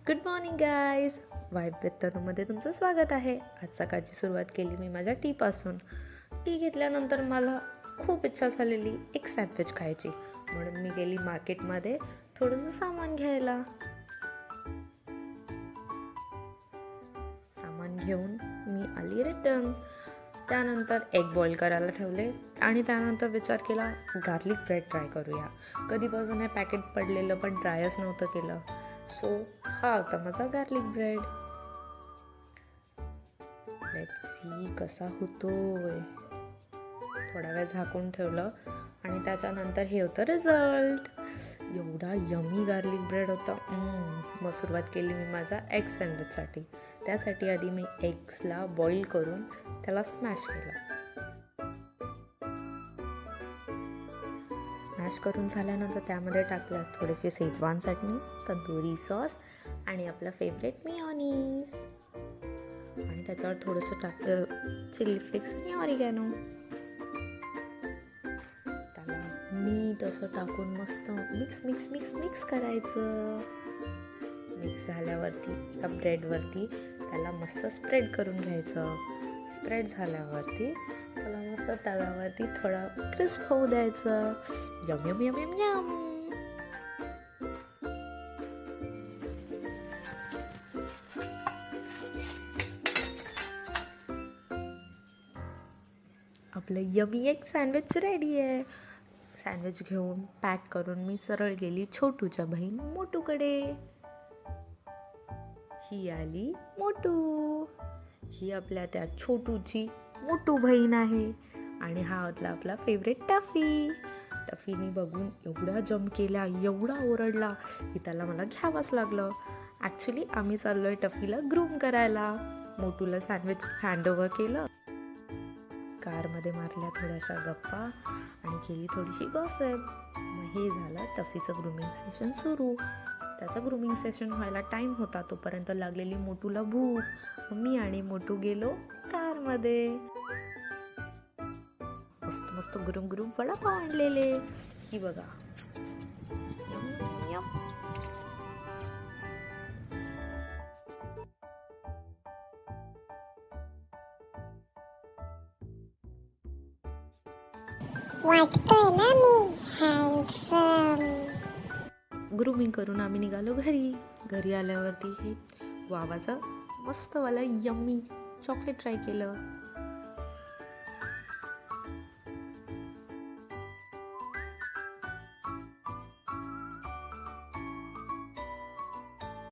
Good morning guys. Vibe with तनूमध्ये तुमचं स्वागत आहे. आज सकाळची सुरुवात केली मी माझ्या टीपासून. टी घेतल्यानंतर मला खूप इच्छा झालेली एक सँडविच खायची, म्हणून मी गेली मार्केटमध्ये थोडंसं सामान घ्यायला. सामान घेऊन मी आली रिटर्न. त्यानंतर एग बॉईल करायला ठेवले आणि त्यानंतर विचार केला गार्लिक ब्रेड ट्राय करूया. कधीपासून हे पॅकेट पडलेलं पण ट्रायच नव्हतं केलं. सो हा होता माझा गार्लिक ब्रेड. लेट्स सी कसा होतोय. थोडा वेळ झाकून ठेवलं आणि त्याच्यानंतर हे होतं रिझल्ट. एवढा यमी गार्लिक ब्रेड होता. मग सुरुवात केली मी माझ्या एग सँडविचसाठी. त्यासाठी आधी मी एग्सला बॉईल करून त्याला स्मॅश केलं. स्मॅश करून झाल्यानंतर त्यामध्ये टाकलं थोडीशी शेजवान चटणी, तंदुरी सॉस आणि आपलं फेवरेट मेयोनीज, आणि त्याच्यावर थोडंसं टाकलं चिली फ्लेक्स आणि ऑरिगॅनो. त्याला मीठ असं टाकून मस्त मिक्स मिक्स मिक्स मिक्स करायचं. मिक्स झाल्यावरती एका ब्रेडवरती त्याला मस्त स्प्रेड करून घ्यायचं. स्प्रेड झाल्यावरती त्याला मस्त तव्यावरती थोडा क्रिस्प होऊ द्यायचं. Yum yum yum yum yum. आपलं यमी एक सँडविच रेडी आहे. सँडविच घेऊन पॅक करून मी सरळ गेली छोटूच्या बहीण मोटूकडे. ही आली मोटू. ही आपल्या त्या छोटूची मोटू बहीण आहे. आणि हा होता आपला फेवरेट टफी. टफीने बघून एवढा जंप केला, एवढा ओरडला की त्याला मला घ्यावंच लागलं. ॲक्च्युली आम्ही चाललोय टफीला ग्रूम करायला. मोटूला सँडविच हँडओव्हर केलं. कारमध्ये मारल्या थोड्याशा गप्पा आणि केली थोडीशी गॉसिप. मग हे झालं टफीचं ग्रूमिंग सेशन सुरू. त्याचं ग्रूमिंग सेशन व्हायला टाईम होता, तोपर्यंत लागलेली मोटूला भूक. मी आणि मोटू गेलो कारमध्ये. मस्त मस्त गरम गरम वडापाव आणलेले. ही बघा. Yum, yum. वाटतोय ना मी हँडसम. ग्रूमिंग करून आम्ही निघालो घरी. आल्यावरती हे वावाचं मस्तवाला यम्मी चॉकलेट ट्राय केलं.